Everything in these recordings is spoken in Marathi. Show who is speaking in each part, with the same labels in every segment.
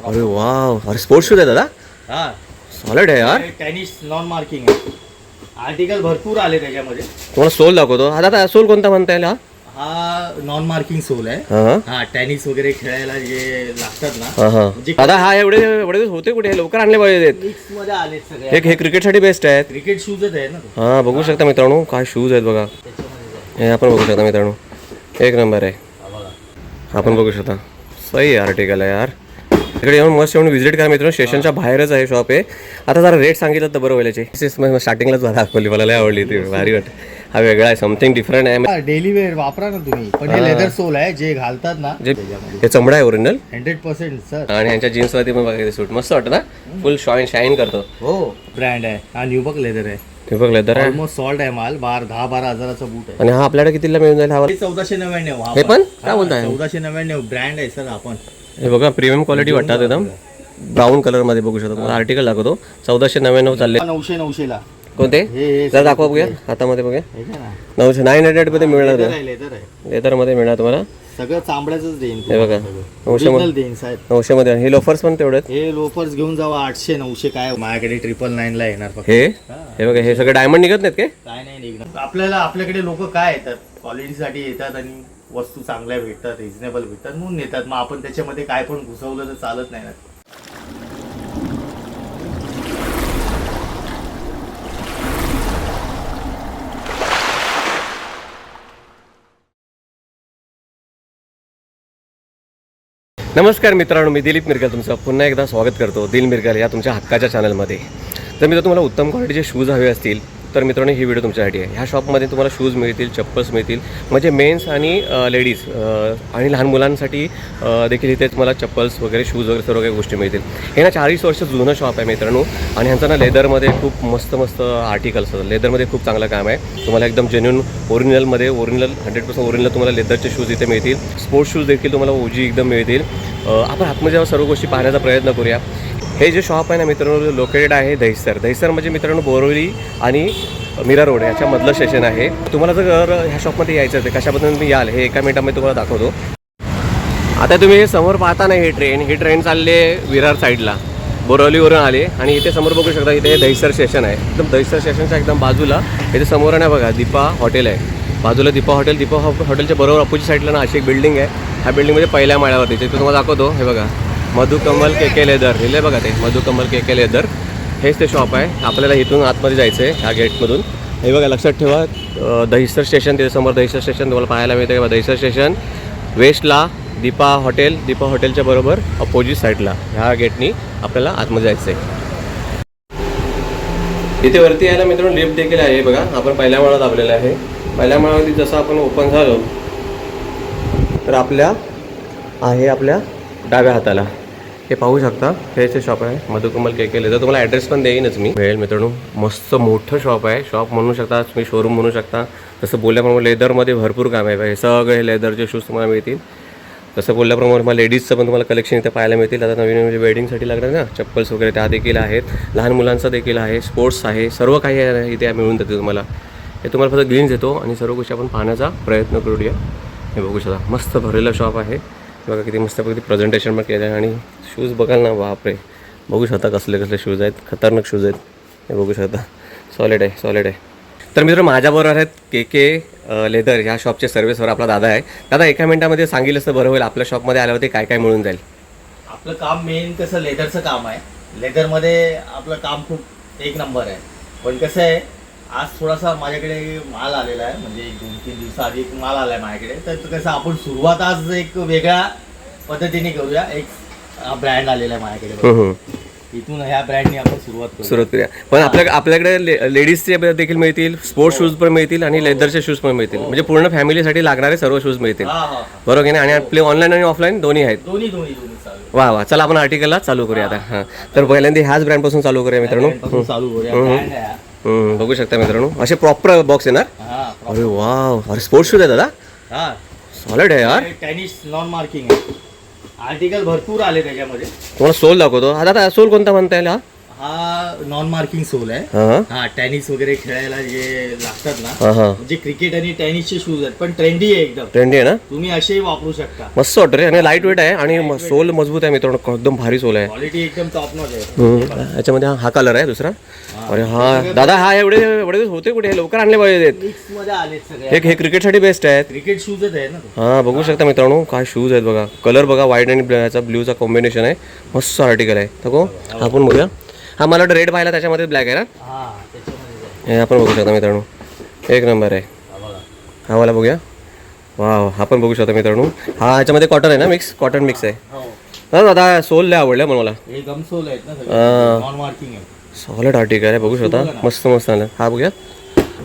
Speaker 1: अरे वाव, अरे स्पोर्ट्स शूज आहे दादा.
Speaker 2: हा
Speaker 1: सॉलिड आहे यार.
Speaker 2: टेनिस नॉन मार्किंग आहे. आर्टिकल भरपूर आले त्याच्यामध्ये.
Speaker 1: तुम्हाला सोल दाखवतो. हा दादा सोल कोणता म्हणता येईल?
Speaker 2: हा नॉन मार्किंग सोल आहे.
Speaker 1: हा
Speaker 2: हा टेनिस वगैरे खेळायला जे लागतात ना,
Speaker 1: हा हा.
Speaker 2: म्हणजे
Speaker 1: दादा हा एवढे एवढे दिवस होते कुठे? लवकर आणले पाहिजे.
Speaker 2: मिक्स मध्ये आले सगळे.
Speaker 1: हे क्रिकेटसाठी बेस्ट आहेत.
Speaker 2: क्रिकेट शूजच आहे ना तो.
Speaker 1: हा बघू शकता मित्रांनो काय शूज आहेत बघा.
Speaker 2: त्याच्यामध्ये
Speaker 1: हे आपण बघू शकता मित्रांनो, एक नंबर आहे.
Speaker 2: हा बघा.
Speaker 1: आपण बघू शकता सही आर्टिकल आहे यार. इकडे येऊन मस्त येऊन व्हिजिट करा मित्रांनो. स्टेशनच्या बाहेरच आहे शॉप आहे. आता जरा रेट सांगितलं तर बरं होईल याची. स्टार्टिंगलाच दाखवली, मला लय आवडली ती, भारी वाटत. हा वेगळा आहे, समथिंग डिफरंट आहे.
Speaker 2: डेली वेअर वापरा ना तुम्ही. पण हे लेदर सोल आहे जे घालतात ना,
Speaker 1: जे हे चमडा आहे ओरिजिनल
Speaker 2: 100% सर.
Speaker 1: आणि यांच्या जीन्स वरती पण बघा सूट मस्त वाटतं ना, फुल शाईन करतो.
Speaker 2: हो ब्रँड आहे हा. न्यूबक लेदर आहे.
Speaker 1: हे बघ लेदर आहे
Speaker 2: ऑलमोस्ट सॉल्ट आहे माल. 10-12 हजाराचा बूट आहे.
Speaker 1: आणि हा आपल्याकडे कितीला मिळून जाईल? हा
Speaker 2: 1499.
Speaker 1: हे पण काय बोलताय?
Speaker 2: 1499 ब्रँड आहे सर. आपण
Speaker 1: हे बघा प्रीमियम क्वालिटी वाटतात एकदम. ब्राऊन कलर मध्ये बघू शकतो. मला आर्टिकल दाखवतो. 1499 चालले.
Speaker 2: 900 ला
Speaker 1: कोणते
Speaker 2: हे
Speaker 1: जर दाखवा बघूया हातामध्ये बघूया.
Speaker 2: हे काय ना,
Speaker 1: 900 मध्ये मिळणार.
Speaker 2: लेदर आहे.
Speaker 1: लेदर मध्ये मिळणार तुम्हाला.
Speaker 2: सगळं चांबड्याचंच देईन.
Speaker 1: हे बघा
Speaker 2: 900 देईन साहेब.
Speaker 1: 900 मध्ये. हे लोफर्स पण तेवढेच.
Speaker 2: हे लोफर्स घेऊन जावा 800-900 काय माझ्याकडे 999 ला येणार फक्त.
Speaker 1: हे बघा हे सगळे डायमंड निघत नाहीत काय?
Speaker 2: काय नाही निघणार. आपल्याकडे लोक काय येतात, क्वालिटीसाठी येतात आणि वस्तू चांगल्या भेटतात, रिझनेबल भेटतात म्हणून येतात. मग आपण त्याच्यामध्ये काय पण घुसवलं तर चालत नाही ना.
Speaker 1: नमस्कार मित्रांनो, मी दिलीप मिरगल तुमचं पुन्हा एकदा स्वागत करतो दिल मिरगल या तुमच्या हक्काच्या चॅनलमध्ये. तर मित्र तुम्हाला उत्तम क्वालिटीचे शूज हवे असतील तर मित्रांनो ही व्हिडिओ तुमच्यासाठी आहे. ह्या शॉपमध्ये तुम्हाला शूज मिळतील, चप्पल्स मिळतील, म्हणजे मेन्स आणि लेडीज आणि लहान मुलांसाठी देखील इथे तुम्हाला चप्पल्स वगैरे शूज वगैरे सर्व काही गोष्टी मिळतील. हे ना 40 वर्ष जुनं शॉप आहे मित्रांनो. आणि ह्यांचं ना लेदरमध्ये खूप मस्त आर्टिकल्स असतात. लेदरमध्ये खूप चांगलं काम आहे. तुम्हाला एकदम जेन्युइन ओरिजिनल 100% ओरिजिनल तुम्हाला लेदरचे शूज इथे मिळतील. स्पोर्ट्स शूज देखील तुम्हाला ओजी एकदम मिळतील. आपण आतमध्ये सर्व गोष्टी पाहण्याचा प्रयत्न करूया. हे जे शॉप आहे ना मित्रांनो लोकेटेड आहे दहिसर म्हणजे मित्रांनो बोरिवली आणि मीरा रोड याच्यामधलं स्टेशन आहे. तुम्हाला जर ह्या शॉपमध्ये यायचं असेल कशा पद्धतीने तुम्ही याल हे एका मिनिटामध्ये तुम्हाला दाखवतो. आता तुम्ही हे समोर पाहता ना ही ट्रेन चालली आहे विरार साईडला, बोरिवलीवरून आली आणि इथे समोर बघू शकता इथे दहिसर स्टेशन आहे. एकदम दहिसर स्टेशनच्या एकदम बाजूला इथे समोर आहे बघा दीपा हॉटेल आहे. बाजूला दीपा हॉटेलच्या बरोबर अपोजिट साईडला ना अशी एक बिल्डिंग आहे. ह्या बिल्डिंगमध्ये पहिल्या माळ्यावरती तिथे तुम्हाला दाखवतो. हे बघा मधुकमल के लेदर लिहिले बघा, ते मधुकमल के लेदर हेच ते शॉप आहे. आपल्याला इथून आतमध्ये जायचं आहे ह्या गेटमधून. हे बघा लक्षात ठेवा दहिसर स्टेशन, तिथे समोर दहिसर स्टेशन तुम्हाला पाहायला मिळते बघा. दहिसर स्टेशन वेस्टला दीपा हॉटेलच्या बरोबर अपोजिट साईडला ह्या गेटनी आपल्याला आतमध्ये जायचं आहे. इथे वरती यायला मित्रांनो लिफ्ट देखील आहे बघा. आपण पहिल्या माळात दाबलेलं आहे. पहिल्या माळावरती जसं आपण ओपन झालो तर आपल्या डाव्या हाताला हे पाहू शकता. हे शॉप आहे मधुकमल के लेदर. तुम्हाला ॲड्रेस पण देईनच मी मिळेल मित्रांनो. मस्त मोठं शॉप आहे. शॉप म्हणू शकता तुम्ही, शोरूम म्हणू शकता. तसं बोलल्याप्रमाणे लेदरमध्ये भरपूर काम आहे. हे सगळे लेदरचे शूज तुम्हाला मिळतील. तसं बोलल्याप्रमाणे मला लेडीजचं पण तुम्हाला कलेक्शन इथे पाहायला मिळतील. आता नवीन म्हणजे वेडिंगसाठी लागणार ना चप्पल्स वगैरे त्या देखील आहेत. लहान मुलांचं देखील आहे, स्पोर्ट्स आहे, सर्व काही आहे इथे मिळून जाते तुम्हाला. हे तुम्हाला फक्त ग्रीन्स येतो आणि सर्व गोष्टी आपण पाहण्याचा प्रयत्न करूया. हे बघू शकता मस्त भरलेलं शॉप आहे बघा. किती मस्त किती प्रेझेंटेशन पण केलं आहे. आणि शूज बघाल ना बापरे, बघू शकता कसले शूज आहेत, खतरनाक शूज आहेत. हे बघू शकता सॉलिड आहे. तर मित्र माझ्याबरोबर आहेत के लेदर ह्या शॉपचे सर्व्हिसवर आपला दादा आहे. दादा एका मिनिटामध्ये सांगितलं असतं बरं होईल, आपल्या शॉपमध्ये आल्यावरती काय काय मिळून जाईल?
Speaker 2: आपलं काम मेन कसं लेदरचं काम आहे. लेदरमध्ये आपलं काम खूप एक नंबर आहे. पण कसं आहे आज थोडासा माझ्याकडे माल आलेला आहे, म्हणजे 2-3 दिवसाआधी एक माल आला आहे माझ्याकडे. तर कसं आपण सुरुवात आज एक वेगळ्या पद्धतीने करूया. एक ब्रँड आलेला आहे माझ्याकडे, इथून ह्या ब्रँडने आपण सुरुवात
Speaker 1: करूया. पण आपल्याकडे लेडीजचे देखील मिळतील, स्पोर्ट्स शूज पण मिळतील आणि लेदरचे शूज पण मिळतील. म्हणजे पूर्ण फॅमिलीसाठी लागणारे सर्व शूज मिळतील बरोबर की नाही. आणि आपले ऑनलाईन आणि ऑफलाईन दोन्ही आहेत.
Speaker 2: दोन्ही
Speaker 1: वा चला आपण आर्टिकलला चालू करूया आता. हां तर पहिल्यांदा ह्याच ब्रँडपासून चालू करूया मित्रांनो.
Speaker 2: चालू करूया.
Speaker 1: बघू शकता मित्रांनो असे प्रॉपर बॉक्स येणार. अरे वाव, अरे स्पोर्ट्स शूज आहे दादा. सॉलिड आहे यार.
Speaker 2: टेनिस नॉन मार्किंग आहे. आर्टिकल भरपूर आले त्याच्यामध्ये.
Speaker 1: तुम्हाला सोल दाखवतो. हा दादा सोल कोणता म्हणता येईल?
Speaker 2: हा नॉन मार्किंग सोल आहे.
Speaker 1: हां
Speaker 2: हा टेनिस वगैरे खेळायला जे लागतात ना,
Speaker 1: हां हां
Speaker 2: म्हणजे क्रिकेट आणि टेनिसचे शूज आहेत, पण ट्रेंडी आहे एकदम.
Speaker 1: ट्रेंडी आहे ना,
Speaker 2: तुम्ही असेही वापरू शकता.
Speaker 1: मस्त वाटतं रे. आणि लाईट वेट आहे आणि सोल मजबूत आहे मित्रांनो, एकदम भारी सोल आहे.
Speaker 2: क्वालिटी एकदम टॉप नॉच आहे.
Speaker 1: याच्यामध्ये हा कलर आहे दुसरा. अरे हा दादा, हा एवढे एवढे दिवस होते कुठे, लवकर आणले पाहिजे.
Speaker 2: मिक्स मध्ये आले सगळे.
Speaker 1: हे क्रिकेटसाठी बेस्ट आहेत.
Speaker 2: क्रिकेट शूजच आहे ना तो.
Speaker 1: हा बघू शकता मित्रांनो, काय शूज आहेत बघा. कलर बघा, व्हाईट आणि याचा ब्ल्यूचा कॉम्बिनेशन आहे. मस्त आर्टिकल आहे. तर आपण बघूया. हा मला वाटतं रेड पाहिला, त्याच्यामध्ये ब्लॅक आहे ना.
Speaker 2: हा त्याच्यामध्ये
Speaker 1: हे आपण बघू शकता मित्रांनो, एक नंबर आहे.
Speaker 2: बघा.
Speaker 1: हा वाला बघूया. वा, हा पण बघू शकता मित्रांनो. हा ह्याच्यामध्ये कॉटन आहे ना, मिक्स कॉटन मिक्स आहे.
Speaker 2: हो.
Speaker 1: हा दादा, सोल लय आवडलं मला.
Speaker 2: हे गम सोल आहेत ना
Speaker 1: हा.
Speaker 2: सगळे. नॉन मार्किंग आहे.
Speaker 1: सॉलिड आर्टिकल आहे, बघू शकता. मस्त मस्त आलं. हा बघूया.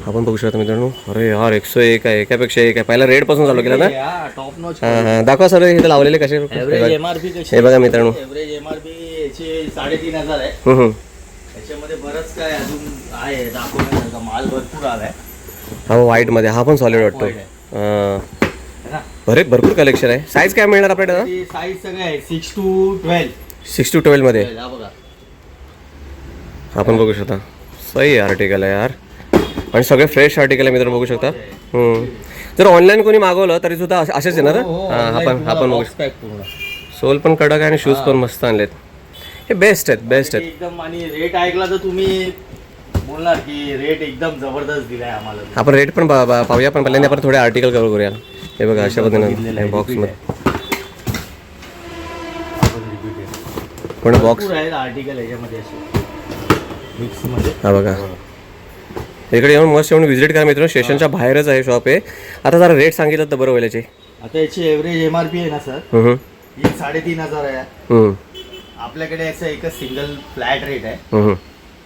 Speaker 1: आपण बघू शकता मित्रांनो. अरे यार, 101 आहे, एकापेक्षा एक आहे. पहिला रेड पासून चालू केला ना.
Speaker 2: Top notch.
Speaker 1: हां हां, दाखवा सर इथे लावलेले कसे.
Speaker 2: एव्हरेज एमआरपी कशी.
Speaker 1: हे बघा मित्रांनो.
Speaker 2: एव्हरेज एमआरपी याची 3,500 आहे. त्याच्यामध्ये बरंच काय अजून आहे दाखवण्यासारखं. माल भरपूर आलाय.
Speaker 1: हा व्हाईटमध्ये, हा पण सॉलिड वाटतो. हां,
Speaker 2: है ना.
Speaker 1: भरपूर कलेक्शन आहे. साईज काय मिळणार आपल्याला?
Speaker 2: साईज सगळे आहे 6 to 12.
Speaker 1: 6 to 12 मध्ये.
Speaker 2: हा बघा.
Speaker 1: आपण बघू शकता. सही आर्टिकल आहे यार, आणि सगळे फ्रेश आर्टिकल आहे मित्रांनो, बघू शकता. जर ऑनलाईन कोणी मागवलं तरी सुद्धा असेच येणार. हां, आपण बघू शकतो. सोल पण कडक आहे आणि शूज पण मस्त आणलेत. हे बेस्ट आहेत, बेस्ट आहेत
Speaker 2: एकदम. आणि रेट ऐकला तर तुम्ही बोलणार की रेट एकदम जबरदस्त दिलाय आम्हाला.
Speaker 1: आपण रेट पण पाहूया, पण पहिल्यांदा आपण थोडे आर्टिकल कव्हर करूया. हे बघा अशा पद्धतीने बॉक्समध्ये पण बॉक्स
Speaker 2: आर्टिकल याच्यामध्ये असे मिक्स मध्ये.
Speaker 1: हा बघा, इकडे येऊन मस्त येऊन व्हिजिट करा मित्रांनो. स्टेशनच्या बाहेरच आहे शॉप आहे. आता जरा रेट सांगितलं तर बरं होईल याचे.
Speaker 2: आता याची एव्हरेज एमआरपी आहे ना सर, ही 3,500 आहे. आपल्याकडे असं एकच सिंगल फ्लॅट रेट आहे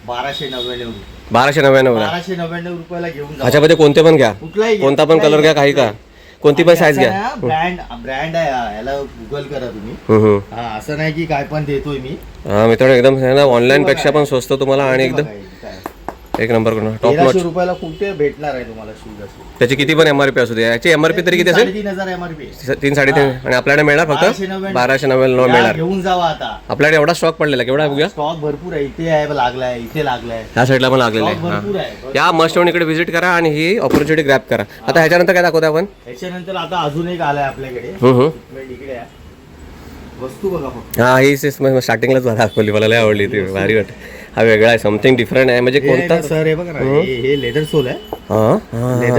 Speaker 2: 1299 रुपये.
Speaker 1: 1299
Speaker 2: 1299 रुपयाला घेऊन जा.
Speaker 1: ह्याच्यामध्ये कोणते पण घ्या,
Speaker 2: कुठलाही
Speaker 1: कोणता पण कलर घ्या, काही का, कोणती पण साईज घ्या.
Speaker 2: ब्रँड आहे हा, याला गुगल करा तुम्ही. हा, असं नाही की काय पण देतोय मी.
Speaker 1: हा मित्रांनो, एकदम ऑनलाईन पेक्षा पण स्वस्त तुम्हाला आणि एकदम एक नंबर करून टॉप नॉच.
Speaker 2: रुपयाला कुठे भेटणार आहे तुम्हाला शूज असे.
Speaker 1: त्याची किती पण एमआरपी असू दे, याची एमआरपी तरी किती असेल?
Speaker 2: 3,500 एमआरपी.
Speaker 1: 3-3.5, आणि आपल्याकडे मिळणार फक्त 1299 मिळणार.
Speaker 2: घेऊन जावा आता.
Speaker 1: आपल्याकडे एवढा स्टॉक पडलेला, केवढा बघूया.
Speaker 2: स्टॉक भरपूर आहे. इथे आहे, लागलाय, इथे लागलाय,
Speaker 1: ह्या साईडला पण लागलेला
Speaker 2: स्टॉक भरपूर
Speaker 1: आहे.
Speaker 2: आहे.
Speaker 1: या मस्ट येऊन इकडे व्हिजिट करा आणि ही ऑपॉर्च्युनिटी ग्रॅब करा. आता ह्याच्यानंतर काय दाखवतो आपण?
Speaker 2: याच्यानंतर आता अजून एक आलाय आपल्याकडे. इकडे आहे. वस्तू बघा फक्त.
Speaker 1: हा, ही स्टार्टिंगलाच दाखवली, मला लय आवडली ती, भारी वाटत. हा वेगळा आहे, समथिंग डिफरंट आहे. म्हणजे कोणता
Speaker 2: सर, हे बघा ना, हे लेदर सोल आहे.
Speaker 1: हा,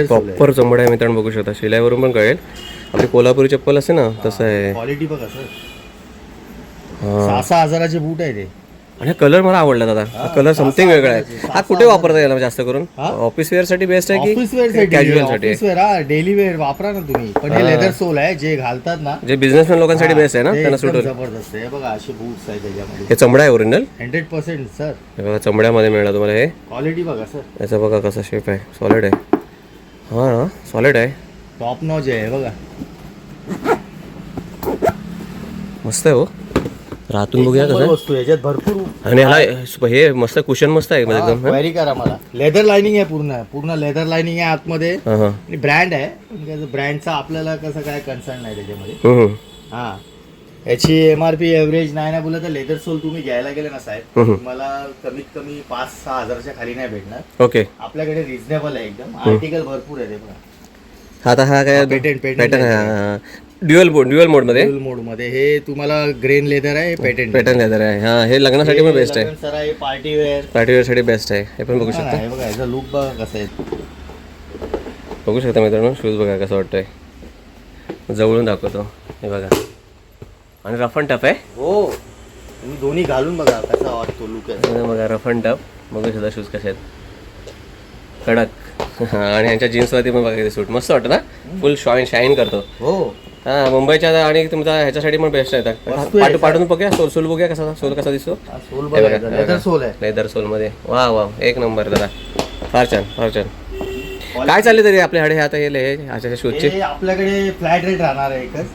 Speaker 1: प्रॉपर चमडा आहे मित्रांनो, बघू शकता. शिलाईवरून पण कळेल. आपली कोल्हापुरी चप्पल असते ना, तसं आहे.
Speaker 2: क्वालिटी बघा सर. 6,000 बूट आहे ते.
Speaker 1: आणि कलर मला आवडला दादा. हा कलर समथिंग वेगळा आहे. हा कुठे वापरता यायला जास्त करून? ऑफिस वेअर साठी बेस्ट आहे
Speaker 2: ऑफिस वेअर
Speaker 1: की कॅज्युअल साठी?
Speaker 2: डेली वेअर वापरा ना तुम्ही. पण हे लेदर सोल आहे, जे घालतात ना,
Speaker 1: जे बिझनेसमॅन लोकांसाठी बेस्ट आहे ना, त्यांना सूट होईल.
Speaker 2: जबरदस्त आहे. बघा असे बूट्स आहेत त्याच्यामध्ये.
Speaker 1: हे चमडा आहे ओरिजिनल
Speaker 2: 100% सर.
Speaker 1: हे बघा, चमड्यामध्ये मिळणार तुम्हाला. हे
Speaker 2: क्वालिटी बघा सर.
Speaker 1: याचा बघा कसा शेप आहे, सॉलिड आहे. हा, सॉलिड आहे,
Speaker 2: टॉप नॉच आहे. बघा
Speaker 1: मस्त आहे हो. रातून बघूया कसं
Speaker 2: वस्तू याच्यात भरपूर.
Speaker 1: आणि ह्याला हे मस्त कुशन मस्त आहे एकदम.
Speaker 2: क्वेरी करा मला. लेदर लाइनिंग आहे, पूर्ण लेदर लाइनिंग आहे आतमध्ये. आणि ब्रँड आहे, ब्रँडचा आपल्याला कसं काय कन्सर्न नाही त्याच्यामध्ये. हा, याची एमआरपी एव्हरेज नाही ना बोलत तर लेदर सोल तुम्ही घ्यायला गेले ना साहेब, तुम्हाला कमीत कमी 5-6 हजाराच्या खाली नाही भेटणार.
Speaker 1: ओके,
Speaker 2: आपल्याकडे रिझनेबल आहे एकदम. आर्टिकल भरपूर आहे ते बघा.
Speaker 1: आता हा काय
Speaker 2: पॅटर्न
Speaker 1: आहे, ड्युअल मोड मध्ये.
Speaker 2: मोड मध्ये हे तुम्हाला ग्रेन लेदर आहे,
Speaker 1: पॅटर्न लेदर आहे. हा, हे लग्नासाठी पण बेस्ट आहे.
Speaker 2: सर आहे पार्टी वेअर.
Speaker 1: पार्टी वेअर साठी बेस्ट आहे. हे पण बघू शकता.
Speaker 2: हे बघा, याचा लुक बघा कसं आहे.
Speaker 1: बघू शकता मित्रांनो, शूज बघा कसं वाटतंय. जवळून दाखवतो. हे बघा, आणि रफ अँड टफ आहे.
Speaker 2: हो, तुम्ही दोन्ही घालून बघा कसा वाटतो लुक आहे.
Speaker 1: बघा, रफ अँड टफ. बघू शकता शूज कसे आहेत, कडक. आणि यांच्या जीन्सवरती पण बघा सूट मस्त वाटतं ना, फुल शाईन करतो.
Speaker 2: हो,
Speaker 1: हा, मुंबईच्या आणि तुमचा ह्याच्यासाठी पण बेस्ट आहे. पाठवून बघूया, सोल बघूया कसा, सोल कसा दिसतो.
Speaker 2: लेदर सोल आहे.
Speaker 1: लेदर सोल मध्ये. वा वा, एक नंबर दादा, फार छान, फार छान. काय चालले तरी आपल्याकडे आता हे शूजचे?
Speaker 2: आपल्याकडे फ्लॅट रेट राहणार आहे एकच,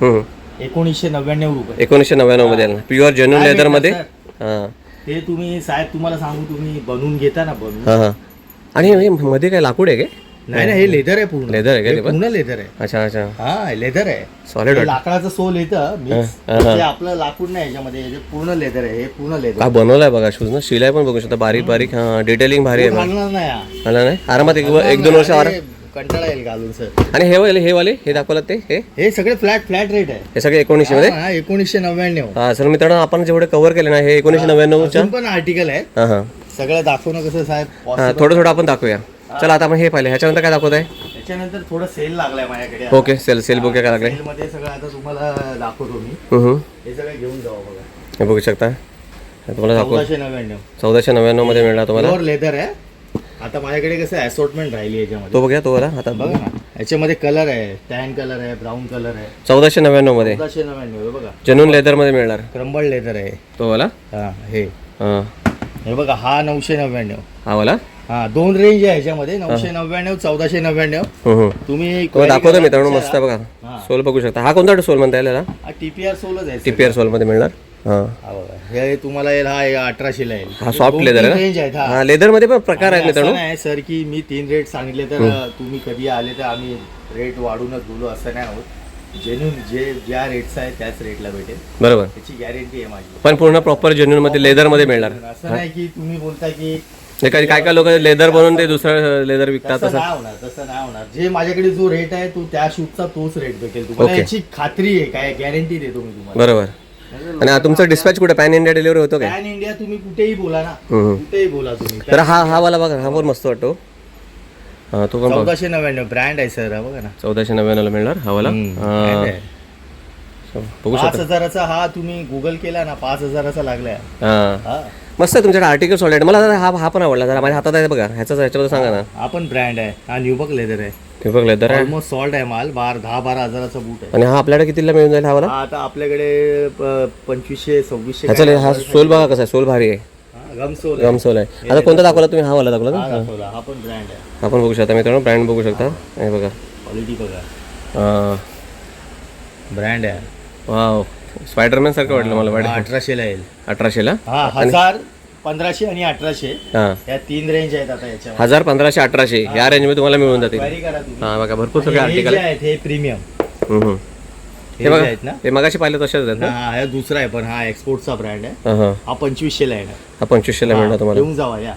Speaker 2: 1999 रुपये.
Speaker 1: 1999 मध्ये प्युअर जेन्युइन लेदर मध्ये. हा,
Speaker 2: ते तुम्ही साहेब तुम्हाला सांगू, तुम्ही बनवून घेता ना, बनवून.
Speaker 1: हा, आणि मध्ये काय लाकूड आहे काय?
Speaker 2: नाही नाही, हे लेदर आहे पूर्ण.
Speaker 1: लेदर आहे का
Speaker 2: हे
Speaker 1: ते पण?
Speaker 2: पूर्ण लेदर आहे.
Speaker 1: अच्छा अच्छा,
Speaker 2: हा लेदर आहे.
Speaker 1: सॉलिड
Speaker 2: हे
Speaker 1: वाटतं.
Speaker 2: लाकडाचं सोल येतं मिक्स.
Speaker 1: हा, हा.
Speaker 2: ते आपलं लाकूड नाही याच्यामध्ये, हे पूर्ण लेदर आहे. हे पूर्ण लेदर
Speaker 1: काय बनवलाय बघा शूज ना, शिलाई पण बघू शकता बारीक बारीक. हा, डिटेलिंग भारी आहे.
Speaker 2: घालणार नाही हा.
Speaker 1: मला नाही आरामात एक दोन वर्ष
Speaker 2: अरे, कंटाळा येईल घालून सर.
Speaker 1: आणि हे वाले हे दाखवलं ते
Speaker 2: हे सगळे फ्लॅट रेट आहे.
Speaker 1: हे सगळे 1900 मध्ये.
Speaker 2: हा, 1999.
Speaker 1: हा सर मित्रांनो, आपण जेवढे कव्हर केले ना हे 1999च्या.
Speaker 2: अजून पण आर्टिकल आहेत.
Speaker 1: हा हा
Speaker 2: सगळं दाखवणं कसं साहेब
Speaker 1: हा,
Speaker 2: possible.
Speaker 1: थोडं आपण दाखवूया. चला आता आपण हे पाहिलं, ह्याच्यानंतर काय दाखवत आहे?
Speaker 2: त्याच्यानंतर थोडं सेल लागलाय माझ्याकडे.
Speaker 1: ओके, सेल बुक काय लागले?
Speaker 2: सेल मध्ये सगळं आता तुम्हाला दाखवतो मी. हे सगळं घेऊन जाऊ बघा.
Speaker 1: हे बघू शकता, हे तुम्हाला दाखव.
Speaker 2: 1499.
Speaker 1: 1499 मध्ये मिळणार तुम्हाला.
Speaker 2: प्युअर लेदर आहे. आता माझ्याकडे कसं असॉर्टमेंट राहिली याच्यामध्ये.
Speaker 1: तो बघूया तो वाला आता
Speaker 2: बघा ना, याच्यामध्ये कलर आहे, टॅन कलर आहे, ब्राऊन कलर आहे.
Speaker 1: 1499 मध्ये
Speaker 2: 1499 बघा.
Speaker 1: जेन्युइन लेदर मध्ये मिळणार
Speaker 2: क्रम्बल लेदर आहे.
Speaker 1: तो वाला.
Speaker 2: हा हे
Speaker 1: हा,
Speaker 2: हे बघा, हा 999.
Speaker 1: हा वाला.
Speaker 2: हा, दोन रेंज आहे ह्याच्यामध्ये, 999 1499. तुम्ही
Speaker 1: तो दाखवतो मित्रांनो, मस्त आहे बघा.
Speaker 2: हा.
Speaker 1: सोल बघू शकता. हा कोणता सोल म्हणता येईल याला?
Speaker 2: टीपीआर सोलच आहे.
Speaker 1: टीपीआर सोल मध्ये मिळणार. हा,
Speaker 2: हा बघा, हे तुम्हाला येईल, हा 1800 ला येईल.
Speaker 1: हा सॉफ्ट लेदर आहे
Speaker 2: रेंज आहेत.
Speaker 1: ना. हा, लेदर मध्ये पण प्रकार आहेत मित्रांनो.
Speaker 2: नाही सर की मी 3 रेट सांगितले तर तुम्ही कधी आले तर आम्ही रेट वाढूनच बोलू असं नाही आहोत. जेन्युन ज्या रेटचा आहे त्याच रेटला भेटेल,
Speaker 1: बरोबर.
Speaker 2: त्याची गॅरंटी आहे माझी.
Speaker 1: पण पूर्ण प्रॉपर जेन्युइन मध्ये लेदर मध्ये मिळणार.
Speaker 2: असं नाही की तुम्ही बोलता की
Speaker 1: काय लोक लेदर बनवून ते दुसरं लेदर विकतात
Speaker 2: तसं
Speaker 1: तसं.
Speaker 2: नाही होणार, तसं नाही होणार. जे माझ्याकडे जो रेट आहे तो त्या शूटचा तोच रेट भेटेल तुम्हाला.
Speaker 1: Okay.
Speaker 2: याची खात्री आहे, काय गॅरंटी देतो मी तुम्हाला.
Speaker 1: बरोबर. आणि तुमचं डिस्पॅच कुठे पॅन इंडिया डिलिव्हरी होतो काय?
Speaker 2: पॅन इंडिया तुम्ही कुठेही बोला ना,
Speaker 1: हम्म.
Speaker 2: कुठेही बोला तुम्ही.
Speaker 1: तर हा वाला बघा, हा पण मस्त वाटतो. हा, तो पण बघ.
Speaker 2: 1499 ब्रँड आहे सर, हा बघा ना.
Speaker 1: 1499 ला मिळणार हा वाला.
Speaker 2: brand आहे.
Speaker 1: बघू शकता.
Speaker 2: 5000चा हा तुम्ही गुगल केला ना, 5000चा लागलाय.
Speaker 1: हा,
Speaker 2: हा,
Speaker 1: मस्त आहे तुमच्याकडे आर्टिकल सॉलिड. मला जरा हा पण आवडला. जरा माझ्या हातात आहे बघा, ह्याच्याबद्दल सांगा ना.
Speaker 2: हा पण ब्रँड आहे. हा न्यूबक लेदर आहे.
Speaker 1: हे बघ लेदर आहे.
Speaker 2: ऑलमोस्ट सॉल्ट आहे माल. 10-12 हजाराचा बूट आहे.
Speaker 1: आणि हा आपल्याकडे कितीला मिळून जाईल हा वाला?
Speaker 2: हा आता आपल्याकडे 2500-2600
Speaker 1: ह्याचा हा सोल बघा कसा आहे, सोल भारी आहे.
Speaker 2: गम सोल
Speaker 1: गम सोल आहे. आता कोणता दाखवला तुम्ही? हा वाला दाखवला
Speaker 2: हा
Speaker 1: ना.
Speaker 2: दाखवला. हा पण ब्रँड आहे.
Speaker 1: आपण बघू शकता मित्रांनो, ब्रँड बघू शकता. हे बघा,
Speaker 2: क्वालिटी बघा,
Speaker 1: हा,
Speaker 2: ब्रँड आहे.
Speaker 1: वाव, स्पायडरमॅन सारखं वाटलं मला.
Speaker 2: 1800 ला येईल.
Speaker 1: 1800 ला.
Speaker 2: हा, 1000, 1500 आणि 1800
Speaker 1: हा,
Speaker 2: या 3 रेंज आहेत आता याच्या.
Speaker 1: 1000, 1500, 1800 या रेंज मध्ये तुम्हाला मिळून जातील.
Speaker 2: क्वारी करा तुम्ही.
Speaker 1: हा बघा, भरपूर सगळे
Speaker 2: हे
Speaker 1: आर्टिकल
Speaker 2: जे आहेत हे प्रीमियम
Speaker 1: हे
Speaker 2: हे
Speaker 1: बघा,
Speaker 2: जे आहेत ना.
Speaker 1: हे मगाशी पाहिलं तसेच आहेत ना.
Speaker 2: हा, हा दुसरा आहे पण हा एक्सपोर्टचा ब्रँड आहे.
Speaker 1: हा हा,
Speaker 2: हा 2500 ला येणार.
Speaker 1: हा 2500 ला मिळणार तुम्हाला.
Speaker 2: घेऊन जावा या.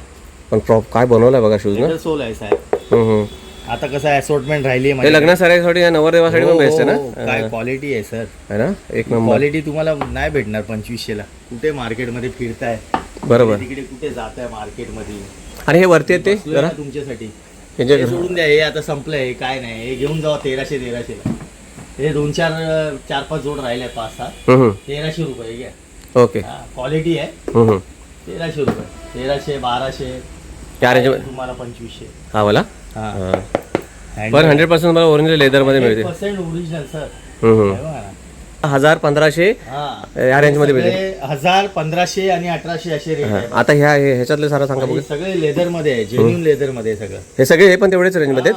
Speaker 1: पण काय बनवलाय बघा शूज ना.
Speaker 2: लेदर सोल आहे साहेब. आता कसं असॉर्टमेंट राहिली आहे
Speaker 1: हे लग्नासाठी या नवरदेवासाठी पण बेस्ट आहे ना.
Speaker 2: काय क्वालिटी आहे सर.
Speaker 1: है ना, एक नंबर.
Speaker 2: क्वालिटी तुम्हाला नाही भेटणार 2500 ला. कुठे मार्केटमध्ये फिरताय,
Speaker 1: बरोबर.
Speaker 2: तिकडे कुठे जात आहे मार्केटमध्ये.
Speaker 1: आणि हे वरती येते
Speaker 2: बसलोय
Speaker 1: जरा
Speaker 2: ना तुमच्यासाठी.
Speaker 1: हे जे
Speaker 2: हे सोडून द्या, हे आता संपलंय, काय नाही. हे घेऊन जावा 1300 ला. हे 4-5 जोड राहिले, 5-6. 1300 रुपये घ्या.
Speaker 1: ओके.
Speaker 2: क्वालिटी आहे. 1300 रुपये. 1300, 1200
Speaker 1: या रेंज
Speaker 2: तुम्हाला 2500.
Speaker 1: हा वाला.
Speaker 2: हा.
Speaker 1: पण 100% तुम्हाला ओरिजिनल लेदर मध्ये मिळते.
Speaker 2: 100% ओरिजिनल सर.
Speaker 1: 1000, 1500 या रेंज मध्ये मिळते.
Speaker 2: 1000, 1500 आणि 1800 असे रेट आहे.
Speaker 1: आता ह्याच्यातले सारा सांगा बघा.
Speaker 2: सगळे लेदर मध्ये आहे, जेन्युइन लेदर मध्ये आहे सगळं.
Speaker 1: हे सगळे हे पण तेवढेच रेंज मध्ये.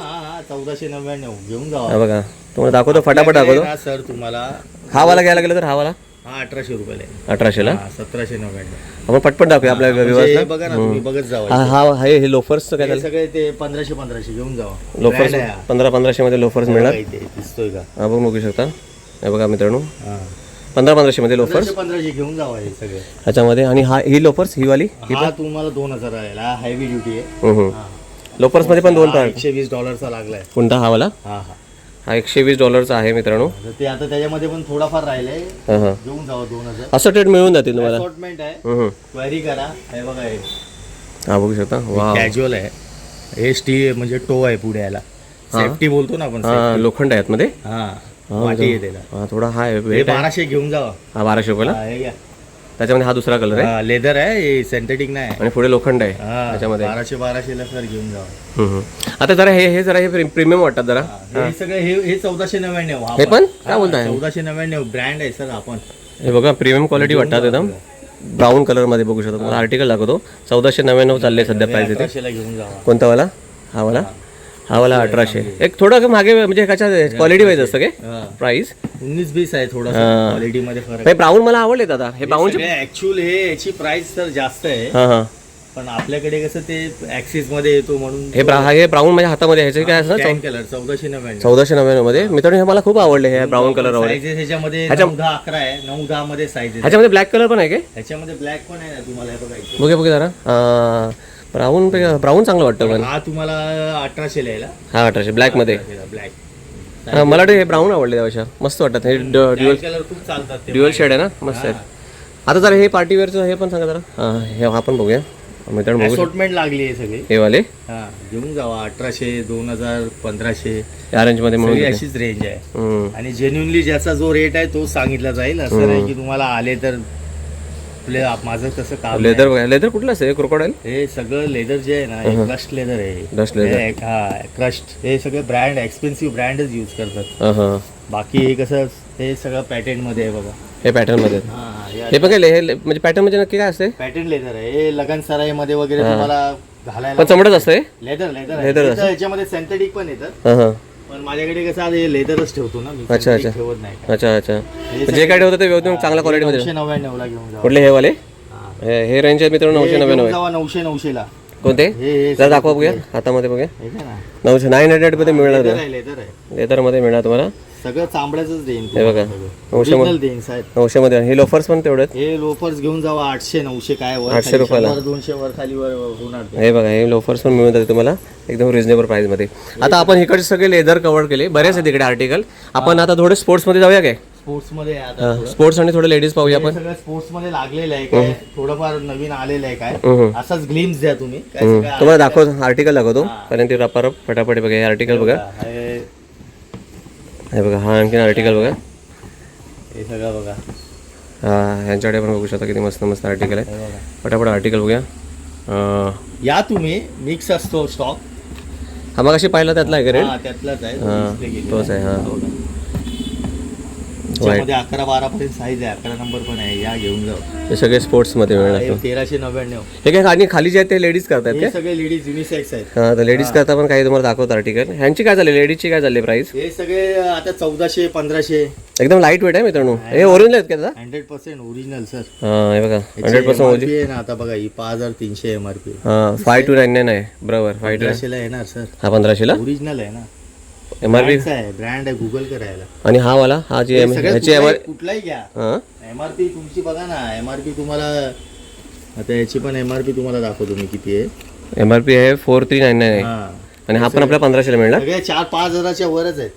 Speaker 2: 1499 घेऊन जावा.
Speaker 1: हा बघा, तुम्हाला दाखवतो, फटाफट दाखवतो.
Speaker 2: सर तुम्हाला
Speaker 1: हा वाला घ्यायला गेलं तर हा वाला
Speaker 2: हा 1800 रुपयाला आहे.
Speaker 1: 1800 ला.
Speaker 2: 1799.
Speaker 1: आपण पटपट दाखवूया आपल्या
Speaker 2: म्हणजे
Speaker 1: व्यवस्था.
Speaker 2: बघा ना, तुम्ही बघत जावा.
Speaker 1: हे लोफर्स काय
Speaker 2: हे
Speaker 1: झालं?
Speaker 2: सगळे ते 1500 घेऊन जावा.
Speaker 1: लोफर्स
Speaker 2: Brand आहे हा.
Speaker 1: 1500 मध्ये लोफर्स मिळणार.
Speaker 2: इथे दिसतोय का?
Speaker 1: आपण बघू शकता. हे बघा मित्रांनो,
Speaker 2: हा.
Speaker 1: 1500 मध्ये लोफर्स
Speaker 2: 1500 घेऊन जावा हे सगळे.
Speaker 1: ह्याच्यामध्ये. आणि ही लोफर्स ही वाली
Speaker 2: हा तुम्हाला 2000 राहील. हा हेवी ड्युटी आहे.
Speaker 1: लोफर्स मध्ये पण 2 पार्ट.
Speaker 2: $120 लागलाय.
Speaker 1: कोणता हा वाला?
Speaker 2: हा
Speaker 1: हा $120 आहे मित्रांनो.
Speaker 2: तर ते आता त्याच्यामध्ये पण थोडाफार राहिलंय.
Speaker 1: हा हा,
Speaker 2: घेऊन जावा 2000.
Speaker 1: असं ट्रेड मिळून जातील तुम्हाला.
Speaker 2: असॉर्टमेंट आहे. क्वेरी करा. हे बघा, हे
Speaker 1: हा बघू शकता. वा,
Speaker 2: कॅज्युअल आहे. हे स्टील म्हणजे टो आहे पुढे याला. सेफ्टी बोलतो ना आपण.
Speaker 1: हा, लोखंड आहे आतमध्ये.
Speaker 2: हा, माती आहे त्याला.
Speaker 1: हा, थोडा हा
Speaker 2: हे
Speaker 1: वेट आहे.
Speaker 2: 1200 घेऊन जावा.
Speaker 1: हा 1200 रुपयाला.
Speaker 2: हा, हे घ्या.
Speaker 1: त्याच्यामध्ये हा दुसरा कलर आहे.
Speaker 2: लेदर आहे, हे सिंथेटिक नाही.
Speaker 1: आणि पुढे लोखंड आहे
Speaker 2: हा,
Speaker 1: त्याच्यामध्ये.
Speaker 2: 1200 ला सर घेऊन जावा.
Speaker 1: आता जरा हे जरा हे प्रीमियम वाटतात जरा.
Speaker 2: हे सगळे हे 1499.
Speaker 1: हे पण काय बोलताय?
Speaker 2: 1499 ब्रँड आहे सर. आपण
Speaker 1: हे बघा, प्रीमियम क्वालिटी वाटतात एकदम. ब्राऊन कलर मध्ये बघू शकता. तुम्हाला आर्टिकल दाखवतो. 1499 चालले सध्या प्राइस इथे.
Speaker 2: 1800 ला घेऊन जावा.
Speaker 1: कोणता वाला? हा वाला. हा वाला 1800. एक थोडं मागे म्हणजे ह्याच्यात क्वालिटी वाईज असतं काय प्राइस.
Speaker 2: 19-20 आहे थोडा क्वालिटी मध्ये फरक.
Speaker 1: ब्राऊन मला आवडले दादा. हे ब्राऊन
Speaker 2: ऍक्च्युअल हे याची प्राइस तर जास्त आहे.
Speaker 1: हा हा,
Speaker 2: पण आपल्याकडे कसं ते ऍक्सिस मध्ये येतो म्हणून
Speaker 1: हे ब्राऊन माझ्या हातामध्ये ह्याचं काय असं
Speaker 2: टॅन कलर 1499.
Speaker 1: 1499 मध्ये मित्रांनो हे मला खूप आवडले हे ब्राऊन कलर आवडले.
Speaker 2: साईजेस ह्याच्यामध्ये 9, 10, 11 आहे. 9, 10 मध्ये साईजेस.
Speaker 1: ह्याच्यामध्ये ब्लॅक कलर पण आहे काय?
Speaker 2: ह्याच्यामध्ये ब्लॅक पण आहे ना, तुम्हाला हे बघायचं.
Speaker 1: बघे जरा ब्राऊन चांगलं वाटतं पण.
Speaker 2: हा तुम्हाला 1800 ला यायला.
Speaker 1: हा 1800 ब्लॅक मध्ये.
Speaker 2: ब्लॅक
Speaker 1: मला वाटतं हे ब्राऊन आवडले त्यापेक्षा मस्त वाटतात. हे ड्युअल
Speaker 2: कलर खूप चालतात ते.
Speaker 1: ड्युअल शेड आहे ना, मस्त आहे. आता जरा हे पार्टी वेअरचं हे पण सांगा जरा. हे हा पण बघूया मित्रांनो. बघू
Speaker 2: असॉर्टमेंट लागली आहे सगळी
Speaker 1: हे वाले.
Speaker 2: हा घेऊन जावा. 1800, 2000, 1500
Speaker 1: या रेंज मध्ये
Speaker 2: सगळी
Speaker 1: म्हणून.
Speaker 2: अशीच रेंज आहे. आणि जेन्युनली ज्याचा जो रेट आहे तो सांगितला जाईल. असं नाही की तुम्हाला आले तर माझं तसं काम नाही.
Speaker 1: लेदर कुठलं असतं क्रोकोडाईल?
Speaker 2: हे सगळं लेदर जे आहे ना, हे क्रस्ट लेदर आहे.
Speaker 1: Crushed leather.
Speaker 2: हा क्रस्ट. हे सगळे ब्रँड एक्सपेन्सिव्ह ब्रँडच यूज करतात.
Speaker 1: हा
Speaker 2: बाकी हे कसं हे सगळं पॅटर्न मध्ये आहे बघा.
Speaker 1: हे पॅटर्न मध्ये.
Speaker 2: हा
Speaker 1: हे बघा हे म्हणजे पॅटर्न म्हणजे नक्की काय असते?
Speaker 2: पॅटर्न लेदर आहे. हे लगन सराई मध्ये वगैरे तुम्हाला घालायला
Speaker 1: पण चमडच असते.
Speaker 2: लेदर
Speaker 1: Leather
Speaker 2: लेदर
Speaker 1: असतं.
Speaker 2: ह्याच्यामध्ये सिंथेटिक पण येतात.
Speaker 1: हा
Speaker 2: पण माझ्याकडे कसं आता हे लेदरच ठेवतो ना मी.
Speaker 1: अच्छा.
Speaker 2: synthetic ठेवत नाही काय.
Speaker 1: अच्छा जे काय ठेवतं ते व्यवस्थित चांगल्या क्वालिटीमध्ये.
Speaker 2: 999 ला घेऊन जावा.
Speaker 1: कुठले हे वाले? हे रेंज आहे मित्रांनो 999.
Speaker 2: 900 ला.
Speaker 1: कोणते?
Speaker 2: हे
Speaker 1: जरा दाखवा बघूया हातामध्ये बघूया.
Speaker 2: हे काय ना,
Speaker 1: 900 मध्ये मिळणार.
Speaker 2: लेदर आहे, लेदर आहे.
Speaker 1: लेदर मध्ये मिळणार तुम्हाला.
Speaker 2: सगळं चांबड्याच देईन.
Speaker 1: हे बघा 900
Speaker 2: ओरिजिनल देईन साहेब.
Speaker 1: 900 मध्ये. हे लोफर्स पण तेवढेच.
Speaker 2: हे लोफर्स घेऊन जावा. 800, 900 काय वर
Speaker 1: 800
Speaker 2: खाली,
Speaker 1: रुपयाला.
Speaker 2: 100, 200 वर खाली वर होणार ते.
Speaker 1: हे बघा हे लोफर्स पण मिळून जाते तुम्हाला एकदम रिजनेबल प्राइस मध्ये. आता आपण इकडचे सगळे लेदर कव्हर केले. बरेच आहेत इकडे आर्टिकल. आपण आता थोडे स्पोर्ट्स मध्ये जाऊया काय?
Speaker 2: स्पोर्ट्स मध्ये आहे आता थोडं.
Speaker 1: स्पोर्ट्स आणि थोडे लेडीज पाहूया
Speaker 2: हे
Speaker 1: आपण.
Speaker 2: सगळं स्पोर्ट्स मध्ये लागलेलं आहे काय, थोडंफार नवीन आलेलं आहे काय.
Speaker 1: हम्म.
Speaker 2: असाच ग्लिम्स द्या तुम्ही काय सगळं
Speaker 1: तुम्हाला दाखवतो आर्टिकल दाखवतो कारण ते रपारप फटाफट बघा. हे आर्टिकल बघा. हे बघा हा आणखीन आर्टिकल बघा.
Speaker 2: हे सगळं बघा.
Speaker 1: हा ह्यांच्याकडे पण बघू शकता किती मस्त मस्त आर्टिकल आहे.
Speaker 2: हे बघा.
Speaker 1: फटाफट आर्टिकल बघूया.
Speaker 2: या तुम्ही मिक्स असतो स्टॉक.
Speaker 1: हा मग अशी पाहिला त्यातला आहे का रेड?
Speaker 2: हा त्यातलाच आहे.
Speaker 1: हा,
Speaker 2: display केलेला
Speaker 1: तोच आहे, हा.
Speaker 2: बघा. त्याच्यामध्ये 11, 12 पर्यंत साईज आहे. 11 नंबर पण आहे. या घेऊन जाऊ.
Speaker 1: हे सगळे स्पोर्ट्स मध्ये मिळणार.
Speaker 2: 1399.
Speaker 1: हे काय आणि खाली जे आहेत ते लेडीज करतात
Speaker 2: हे
Speaker 1: काय?
Speaker 2: सगळे लेडीज युनिसेक्स आहेत.
Speaker 1: हा तर लेडीज करता पण काही तुम्हाला दाखवतो आर्टिकल. ह्यांची काय झाली लेडीजची काय झाली प्राइस?
Speaker 2: हे सगळे आता 1400, 1500.
Speaker 1: एकदम लाईट वेट आहे मित्रांनो. हे ओरिजिनल आहेत का दादा?
Speaker 2: 100% ओरिजिनल सर.
Speaker 1: हा हे बघा 100% ओरिजिनल.
Speaker 2: आहे ना. आता बघा ही 5300 MRP.
Speaker 1: हा 5299 आहे बरोबर.
Speaker 2: 1500 ला येणार सर.
Speaker 1: हा 1500 ला
Speaker 2: ओरिजिनल आहे ना.
Speaker 1: एमआरपी.
Speaker 2: ब्रँड आहे. गुगल करायला.
Speaker 1: आणि हा वाला हा जे ह्याची
Speaker 2: कुठलाही घ्या.
Speaker 1: हा
Speaker 2: MRP तुमची बघा ना. MRP तुम्हाला आता याची पण MRP तुम्हाला दाखवतो मी किती आहे.
Speaker 1: एमआरपी आहे 4399 आहे.
Speaker 2: हा
Speaker 1: आणि हा पण आपल्या 1500 ला मिळणार.
Speaker 2: सगळे 4-5 हजाराच्या वरच आहेत.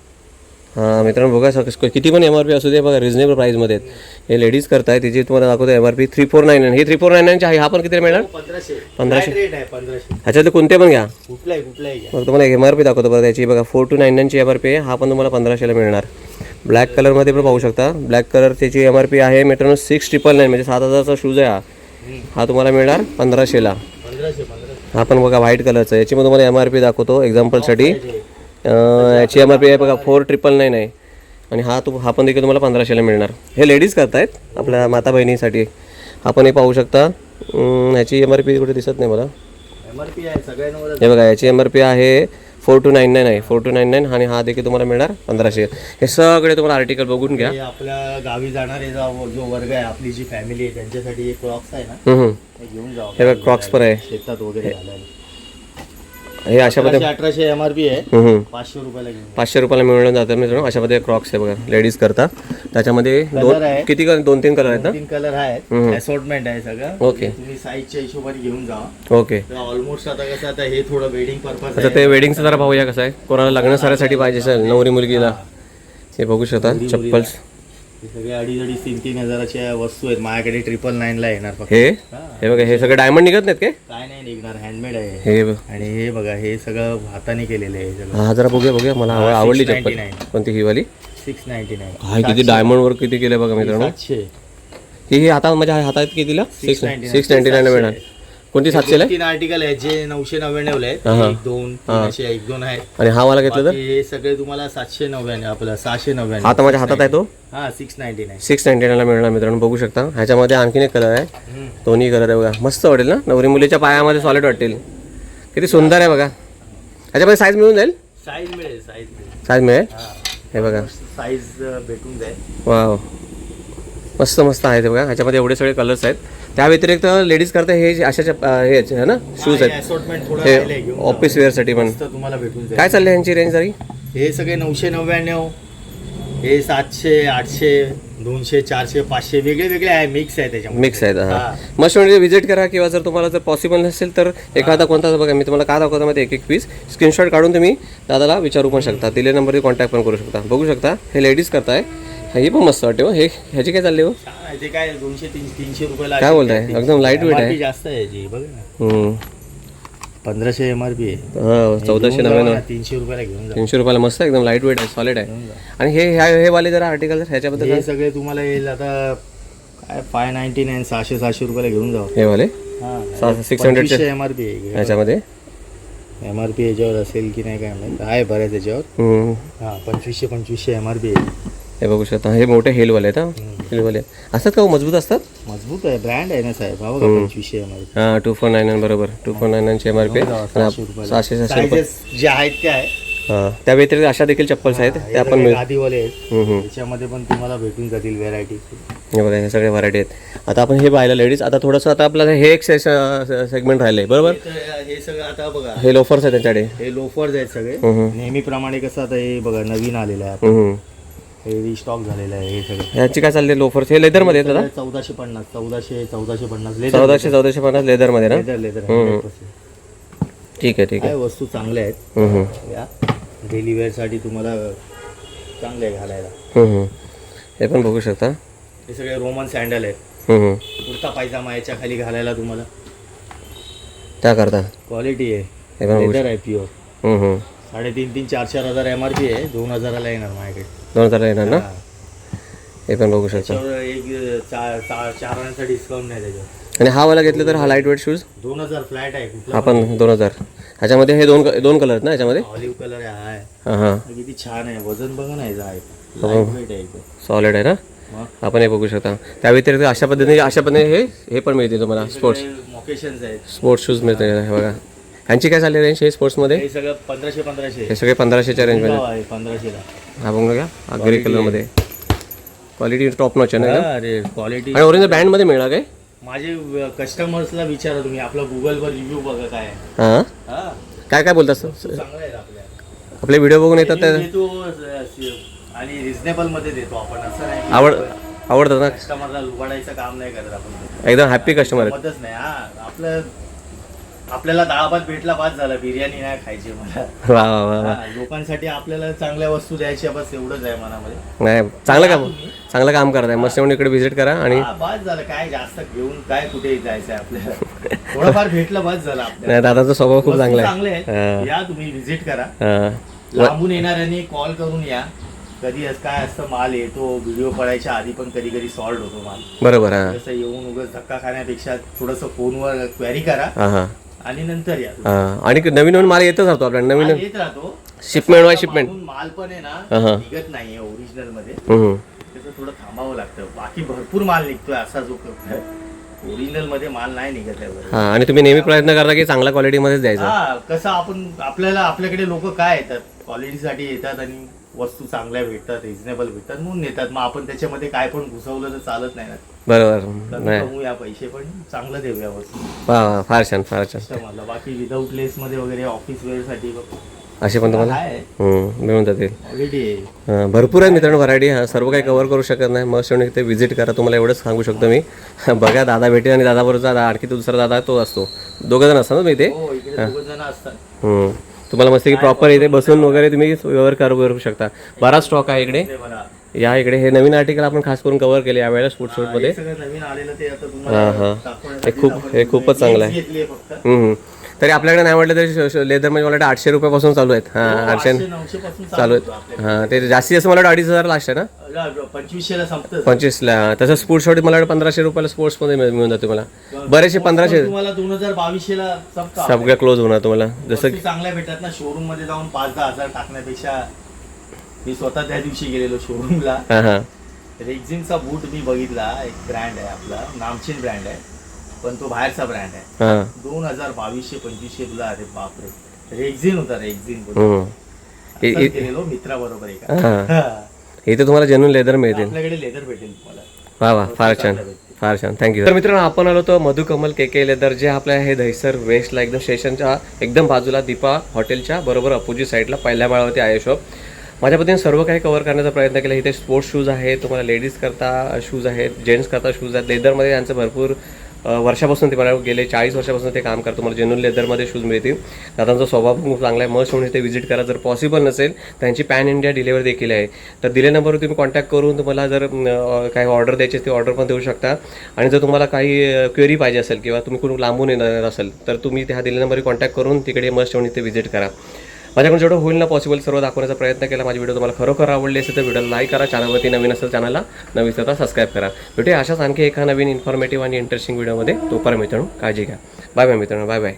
Speaker 1: हा मित्रांनो बघा किती पण एमआरपी असू दे बघा रिजनेबल प्राइस मध्ये आहेत. हे लेडीज करताय तिची तुम्हाला दाखवतो एमआरपी 3499. हे 3499 आहे. हा पण किती मिळणार?
Speaker 2: 1500.
Speaker 1: 1500.
Speaker 2: रेट आहे 1500.
Speaker 1: ह्याच्यातले कोणते पण घ्या.
Speaker 2: कुठलाही घ्या.
Speaker 1: मग तुम्हाला एमआरपी दाखवतो बरं त्याची बघा 4299 ची एमआरपी आहे. हा पण तुम्हाला 1500 ला मिळणार. ब्लॅक कलर मध्ये पण पाहू शकता. ब्लॅक कलर त्याची एमआरपी आहे मित्रांनो 6999 म्हणजे 7000चा शूज आहे हा. हा तुम्हाला मिळणार 1500 ला.
Speaker 2: 1500.
Speaker 1: हा पण बघा व्हाईट कलरचा. याची पण तुम्हाला एमआरपी दाखवतो एक्झाम्पलसाठी. याची एमआरपी आहे बघा 4999 आहे. आणि हा पण देखील तुम्हाला 1500 ला मिळणार. हे लेडीज करतायत आपल्या माता बहिणीसाठी. आपण हे पाहू शकता. ह्याची एमआरपी कुठे दिसत नाही मला.
Speaker 2: MRP आहे सगळ्यांवर.
Speaker 1: हे बघा याची एमआरपी आहे 4299 आहे. 4299 आणि हा देखील तुम्हाला मिळणार 1500. हे सगळे तुम्हाला आर्टिकल बघून घ्या.
Speaker 2: हे आपल्या गावी जाणारे जो वर्ग आहे आपली जी फॅमिली आहे त्यांच्यासाठी एक क्रॉक्स आहे ना. हे घेऊन जाऊ.
Speaker 1: हे बघा क्रॉक्स पण आहे.
Speaker 2: शेतात वगैरे घालायला.
Speaker 1: हे अशा पद्धतीने
Speaker 2: 1800 MRP आहे. 500 रुपयाला घेऊन.
Speaker 1: 500 रुपयाला मिळून जातं मित्रांनो. अशा पद्धतीने क्रॉक्स आहे बघा लेडीज करता. त्याच्यामध्ये
Speaker 2: Color आहे.
Speaker 1: किती 2-3 कलर आहेत ना.
Speaker 2: 3 कलर आहेत. असॉर्टमेंट आहे सगळं.
Speaker 1: ओके.
Speaker 2: तुम्ही साईजच्या हिशोबाने घेऊन जा.
Speaker 1: ओके.
Speaker 2: ऑलमोस्ट आता कसं आता हे थोडं वेडिंग पर्पज
Speaker 1: आता ते वेडिंगचं जरा पाहूया कसं आहे. कोणाला लग्न साऱ्यासाठी पाहिजे असेल नवरी मुलगीला. हे बघू शकता चप्पल्स.
Speaker 2: सगळे 2,500-3,000 हजाराच्या वस्तू आहेत. माझ्याकडे 999 ला येणार फक्त.
Speaker 1: हे बघा हे सगळे डायमंड निघत नाहीत
Speaker 2: काय नाही निघणार. हँडमेड आहे.
Speaker 1: हे
Speaker 2: आणि हे बघा हे सगळं हाताने केलेलं आहे सगळं.
Speaker 1: हा जरा बघूया मला आवडली चप्पल.
Speaker 2: 699.
Speaker 1: कोणती ही वाली?
Speaker 2: 699.
Speaker 1: काय किती डायमंड वर्क किती केलं बघा मित्रांनो.
Speaker 2: 700.
Speaker 1: ही आता माझ्या हातात कितीला 699 मिळणार. कोणती 700 ला?
Speaker 2: 3 आर्टिकल आहेत जे 999 ला आहेत. 1, 2, 3 असे 1, 2 आहेत.
Speaker 1: आणि हा वाला घेतलं तर
Speaker 2: बाकी हे सगळे तुम्हाला 799 आपलं 699.
Speaker 1: आता माझ्या हातात आहे तो
Speaker 2: हा 699.
Speaker 1: 699 ला मिळणार मित्रांनो बघू शकता. ह्याच्यामध्ये आणखीन एक कलर आहे. दोन्ही कलर आहे बघा. मस्त वाटेल ना. नवरी मुलीच्या पायामध्ये सॉलिड वाटेल. किती सुंदर आहे बघा. ह्याच्यामध्ये साईज मिळून जाईल.
Speaker 2: साईज मिळेल.
Speaker 1: साईज मिळेल. हे बघा
Speaker 2: साईज भेटून जाईल.
Speaker 1: वाव मस्त मस्त आहेत बघा. ह्याच्यामध्ये एवढे सगळे कलर्स आहेत. त्या व्यतिरिक्त लेडीज करता हे अशाच्या हे आहे ना शूज आहेत
Speaker 2: असॉर्टमेंट थोडं
Speaker 1: हे
Speaker 2: राहिलंय घेऊन
Speaker 1: ऑफिस वेअरसाठी पण.
Speaker 2: जाऊ. तुम्हाला भेटून जाईल.
Speaker 1: काय चाललं यांची रेंज जरी?
Speaker 2: हे सगळे 999, हे 700, 800, 200, 400, 500 वेगळे वेगळे आहे, मिक्स आहे त्याच्यामध्ये.
Speaker 1: मिक्स आहेत.
Speaker 2: हा.
Speaker 1: हां मस्त म्हणजे विजिट करा किंवा जर तुम्हाला जर पॉसिबल नसेल तर एखादा कोणता बघा मी तुम्हाला काय दाखवतो मध्ये एक पीस स्क्रीनशॉट काढून तुम्ही दादाला विचारू पण शकता. दिले नंबरवर कॉन्टॅक्ट पण करू शकता. बघू शकता हे लेडीज करताय. ही पण मस्त वाटते हो. हे ह्याची काय चालली हो?
Speaker 2: छान आहे. ते काय 200-300 रुपयाला
Speaker 1: काय बोलताय? एकदम लाईट वेट आहे.
Speaker 2: MRP जास्त आहे याची बघा ना. 1500 MRP आहे.
Speaker 1: हां 1499
Speaker 2: 300 रुपयाला घेऊन जा.
Speaker 1: 300 रुपयाला मस्त एकदम लाईट वेट आहे सॉलिड आहे.
Speaker 2: घेऊन जा.
Speaker 1: आणि हे वाले जरा आर्टिकल ह्याच्याबद्दल
Speaker 2: हे
Speaker 1: काय?
Speaker 2: सगळे तुम्हाला येईल आता काय 599, 600 रुपयाला घेऊन जाऊ.
Speaker 1: हे वाले
Speaker 2: हा
Speaker 1: 600 चे
Speaker 2: MRP आहे.
Speaker 1: ह्याच्यामध्ये
Speaker 2: MRP याच्यावर असेल की नाही काय माहिती आहे बऱ्याच याच्यावर. हा 2500 MRP आहे.
Speaker 1: हे बघू शकता. हे मोठे हेलवाले आहेत. हेलवाले असतात का हो? मजबूत असतात.
Speaker 2: मजबूत आहे, ब्रँड आहे ना साहेब. बघा 2500 MRP.
Speaker 1: हां 2499 बरोबर 2499 ची MRP.
Speaker 2: 600 रुपयाला.
Speaker 1: 600 रुपये.
Speaker 2: सायझेस जे आहेत त्या आहे.
Speaker 1: हां त्या व्यतिरिक्त अशा देखील चप्पल्स आहेत
Speaker 2: हे
Speaker 1: त्या आपण
Speaker 2: सगळे
Speaker 1: मिळू.
Speaker 2: गादीवाले आहेत.
Speaker 1: हम्म.
Speaker 2: त्याच्यामध्ये पण तुम्हाला भेटून जातील व्हेरायटी.
Speaker 1: हे बघा हे सगळे व्हरायटी आहेत. आता आपण हे पाहिलं लेडीज. आता थोडंसं आता आपल्याला हे एक सेगमेंट राहिलंय बरोबर.
Speaker 2: हे सगळं आता बघा
Speaker 1: हे लोफर्स आहेत त्यांच्याकडे.
Speaker 2: हे लोफर्स आहेत सगळे.
Speaker 1: हम्म.
Speaker 2: नेहमीप्रमाणे कसं आता हे बघा नवीन आलेलं आहे.
Speaker 1: हम्म.
Speaker 2: हे रिस्टॉक झालेलं आहे. हे सगळं
Speaker 1: ह्याची काय चालली लोफर्स? हे लेदरमध्ये आहेत दादा.
Speaker 2: 1450, 1450
Speaker 1: 1450 लेदरमध्ये ना.
Speaker 2: लेदर.
Speaker 1: ठीक आहे ठीक आहे.
Speaker 2: काय वस्तू चांगल्या आहेत.
Speaker 1: हम्म.
Speaker 2: या डेली वेअरसाठी तुम्हाला चांगले आहे घालायला.
Speaker 1: हम्म. हे पण बघू शकता.
Speaker 2: हे सगळे रोमन सँडल आहेत.
Speaker 1: हम्म.
Speaker 2: कुर्ता पायजामा याच्या खाली घालायला तुम्हाला
Speaker 1: त्याकरता
Speaker 2: क्वालिटी आहे.
Speaker 1: हे पण बघू
Speaker 2: लेदर आहे प्युअर.
Speaker 1: हम्म.
Speaker 2: 3,500-4,000 MRP आहे. 2000ला येणार माझ्याकडे.
Speaker 1: 2000 येणार ना.
Speaker 2: हा.
Speaker 1: हे पण बघू शकता.
Speaker 2: त्याच्यावर एक 4 आण्यांचा डिस्काउंट नाही त्याच्यावर.
Speaker 1: आणि हा वाला घेतलं तर हा लाईट वेट शूज
Speaker 2: 2000 फ्लॅट आहे. कुठला
Speaker 1: आपण 2000. ह्याच्यामध्ये हे दोन कलर आहेत ना ह्याच्यामध्ये.
Speaker 2: ऑलिव्ह कलर आहे.
Speaker 1: हां हां
Speaker 2: किती छान आहे. वजन बघा ना याचं आहे. लाईट वेट आहे एकदम.
Speaker 1: सॉलिड आहे ना.
Speaker 2: मग
Speaker 1: आपण हे बघू शकता. त्या व्यतिरिक्त अशा पद्धतीने हे पण मिळते तुम्हाला स्पोर्ट्स
Speaker 2: मोकेशन्स आहेत.
Speaker 1: स्पोर्ट्स शूज मिळते हे बघा. ह्यांची काय चालली रेंज हे स्पोर्ट्समध्ये?
Speaker 2: हे सगळं 1500
Speaker 1: हे सगळे 1500च्या रेंजमध्ये.
Speaker 2: आहे. 1500ला.
Speaker 1: हा बघून घ्या ग्रे कलरमध्ये. क्वालिटी टॉप नॉच आहे ना एकदम.
Speaker 2: अरे क्वालिटी.
Speaker 1: आणि ओरिजिनल ब्रँडमध्ये मिळणार काय?
Speaker 2: माझे कस्टमर्सला विचारा तुम्ही. आपला गुगलवर रिव्ह्यू बघा काय आहे.
Speaker 1: हां
Speaker 2: हा
Speaker 1: काय काय बोलतात सर?
Speaker 2: चांगलं आहे आपल्या.
Speaker 1: आपले व्हिडिओ बघून येतात त्या
Speaker 2: देतो आणि रिझनेबल मध्ये देतो आपण. असं नाही
Speaker 1: आवडतात ना.
Speaker 2: कस्टमरला लुबाडायचं काम नाही करत आपण.
Speaker 1: एकदम हॅप्पी कस्टमर आहेत.
Speaker 2: मदच नाही. हा आपल्याला डाळ भात भेटला बाद झाला. बिर्याणी नाही खायची मला.
Speaker 1: वा वा वा वा.
Speaker 2: हा, लोकांसाठी आपल्याला चांगल्या वस्तू द्यायच्या बस एवढंच आहे मनामध्ये.
Speaker 1: नाही चांगलं काम करत आहे. मस्त येऊन इकडे व्हिजिट करा. आणि
Speaker 2: बाद झालं. काय जास्त घेऊन काय कुठे जायचंय आपल्याला. थोडंफार भेटलं बाद झालं आपल्याला.
Speaker 1: नाही दादाचा स्वभाव खूप चांगला
Speaker 2: चांगले
Speaker 1: आहे.
Speaker 2: आहे. या तुम्ही व्हिजिट करा.
Speaker 1: हां
Speaker 2: लांबून येणाऱ्यांनी कॉल करून या. कधी काय असतं माल येतो व्हिडिओ पडायच्या आधी पण कधी कधी सॉल्ट होतो माल.
Speaker 1: बरोबर. हां
Speaker 2: जसं येऊन उगाच धक्का खाण्यापेक्षा थोडंसं फोनवर क्वेरी करा
Speaker 1: हां हां
Speaker 2: आणि नंतर या.
Speaker 1: हां. आणि नवीन माल येतच राहतो आपल्याला.
Speaker 2: माल
Speaker 1: नवीन
Speaker 2: येत राहतो.
Speaker 1: Shipment by shipment.
Speaker 2: मागून माल पण आहे
Speaker 1: हा.
Speaker 2: ना निघत नाहीये ओरिजिनल मध्ये. त्याचं थोडं थांबावं लागतं. बाकी भरपूर माल निघतोय असा जो ओरिजिनल मध्ये माल नाही निघत आहे बरोबर.
Speaker 1: हां. आणि तुम्ही नेहमी प्रयत्न करता की चांगल्या क्वालिटीमध्येच द्यायचा.
Speaker 2: हा कसं आपल्याकडे लोक काय येतात क्वालिटीसाठी येतात आणि वस्तू चांगल्या भेटतात रिझनेबल भेटतात म्हणून येतात. मग आपण त्याच्यामध्ये काय पण घुसवलं तर चालत नाही ना.
Speaker 1: बरोबर.
Speaker 2: कमी
Speaker 1: नाही
Speaker 2: कमवूया पैसे पण चांगलं देऊया वस्तू
Speaker 1: वा वा फार छान फार छान.
Speaker 2: कस्टमरला. बाकी विदाऊट लेस मध्ये वगैरे ऑफिस वेअर साठी
Speaker 1: असे पण तुम्हाला
Speaker 2: आहे
Speaker 1: मिळून जातील.
Speaker 2: ऑलरेडी आहे.
Speaker 1: हां भरपूर आहे मित्रांनो व्हरायटी. हा सर्व काही कव्हर करू शकत नाही. मस्त येऊन इथे व्हिजिट करा. तुम्हाला एवढंच सांगू शकतो मी. बघा दादा भेटेल आणि दादाबरोबर आणखी दुसरा दादा तो असतो. दोघं जण असतात ना मी इथे.
Speaker 2: हो इकडे 2 जण असतात.
Speaker 1: तुम्हाला मस्त की प्रॉपर इथे बसून वगैरे तुम्ही व्यवहार करू शकता. बराच स्टॉक आहे इकडे.
Speaker 2: ते बघा.
Speaker 1: या इकडे हे नवीन आर्टिकल आपण खास करून कव्हर केले यावेळेला स्पोर्ट्स शूटमध्ये.
Speaker 2: हे सगळं नवीन आलेलं ते आता
Speaker 1: हां
Speaker 2: तुम्हाला
Speaker 1: हां
Speaker 2: दाखवण्यासाठी
Speaker 1: हे खूपच चांगलं आहे.
Speaker 2: घेतली फक्त.
Speaker 1: तरी आपल्याकडे नाही म्हटलं तरी लेदरमध्ये मला वाटतं 800 रुपयापासून चालू आहेत. हां 800
Speaker 2: 900 पासून
Speaker 1: चालू आहेत. हां ते जास्तीत जास्त मला वाटतं 2500 लास्ट आहे ना.
Speaker 2: 2500 संपतं.
Speaker 1: 25ला. तसं स्पोर्ट्स शॉट मला वाटतं 1500 रुपयाला स्पोर्ट्समध्ये मिळून जाते मला. बरेचसे 1500
Speaker 2: तुम्हाला 2200 संपतं.
Speaker 1: सगळ्या क्लोज होणार तुम्हाला. जसं
Speaker 2: वस्तू चांगल्या भेटतात ना. शोरूम मध्ये जाऊन 5-10 हजार टाकण्यापेक्षा मी स्वतः त्या दिवशी गेलेलो शोरूमला.
Speaker 1: हां हां
Speaker 2: रेक्झिनचा बूट मी बघितला. एक ब्रँड आहे आपला नामचीन ब्रँड आहे पण तो बाहेरचा ब्रँड आहे.
Speaker 1: हां
Speaker 2: 2200-2500 तुला. अरे बापरे. रेक्झिन होता. रेक्झिन गेलेलो मित्राबरोबर एका.
Speaker 1: हां इथे तुम्हाला जेन्युइन लेदर मिळतील.
Speaker 2: आपल्याकडे लेदर भेटेल तुम्हाला.
Speaker 1: वा वा, फार छान, फार छान, थँक्यू. तर मित्रांनो, आपण आलो होतो मधुकमल के लेदर, जे आपल्या आहे दहिसर वेस्टला एकदम स्टेशनच्या एकदम बाजूला दीपा हॉटेलच्या बरोबर अपोजिट साईडला पहिल्या माळावरती आहे शॉप. माझ्या पद्धतीने सर्व काही कव्हर करण्याचा प्रयत्न केला. इथे स्पोर्ट्स शूज आहेत, तुम्हाला लेडीज करता शूज आहेत, जेंट्स करता शूज आहेत. लेदरमध्ये त्यांचं भरपूर वर्षापासून ते मला गेले 40 वर्षापासून ते काम करतो. तुम्हाला जेन्युन लेदरमध्ये शूज मिळतील. दादांचा स्वभाव खूप चांगला आहे. मस्त म्हणून इथे व्हिजिट करा. जर पॉसिबल नसेल त्यांची पॅन इंडिया डिलिव्हरी देखील आहे. तर दिल्या नंबरवर तुम्ही कॉन्टॅक्ट करून तुम्हाला जर काही ऑर्डर द्यायची ती ऑर्डर पण देऊ शकता. आणि जर तुम्हाला काही क्वेरी पाहिजे असेल किंवा तुम्ही कुठून लांबून येणार असेल तर तुम्ही त्या दिल्या नंबरवर कॉन्टॅक्ट करून तिकडे मस्त म्हणून इथे व्हिजिट करा. माझ्याकडून जेवढं होईल ना पॉसिबल सर्व दाखवण्याचा प्रयत्न केला. माझी व्हिडिओ तुम्हाला खरोखर आवडली असेल तर व्हिडिओला लाईक करा. चॅनलवरती नवीन असेल चॅनलला नवीन तर सबस्क्राईब करा. भेटूया अशाच आणखी एका नवीन इन्फॉर्मेटिव्ह आणि इंटरेस्टिंग व्हिडिओमध्ये. तोपर्यंत मित्रांनो काळजी घ्या. बाय बाय मित्रांनो, बाय बाय.